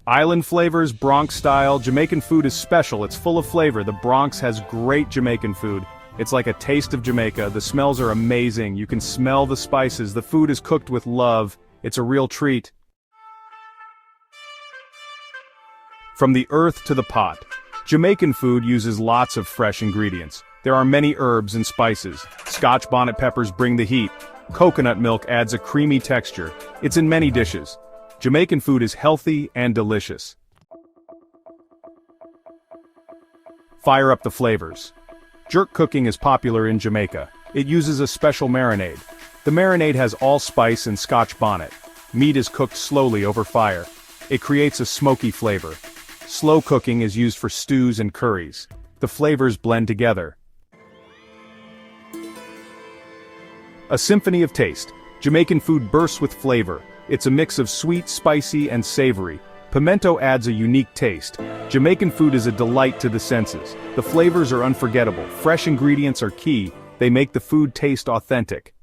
Island flavors, Bronx style. Jamaican food is special, it's full of flavor. The Bronx has great Jamaican food. It's like a taste of Jamaica. The smells are amazing. You can smell the spices. The food is cooked with love. It's a real treat. From the earth to the pot. Jamaican food uses lots of fresh ingredients. There are many herbs and spices. Scotch bonnet peppers bring the heat. Coconut milk adds a creamy texture. It's in many dishes. Jamaican food is healthy and delicious. Fire up the flavors. Jerk cooking is popular in Jamaica. It uses a special marinade. The marinade has allspice and Scotch bonnet. Meat is cooked slowly over fire. It creates a smoky flavor. Slow cooking is used for stews and curries. The flavors blend together. A symphony of taste. Jamaican food bursts with flavor. It's a mix of sweet, spicy, and savory. Pimento adds a unique taste. Jamaican food is a delight to the senses. The flavors are unforgettable. Fresh ingredients are key. They make the food taste authentic.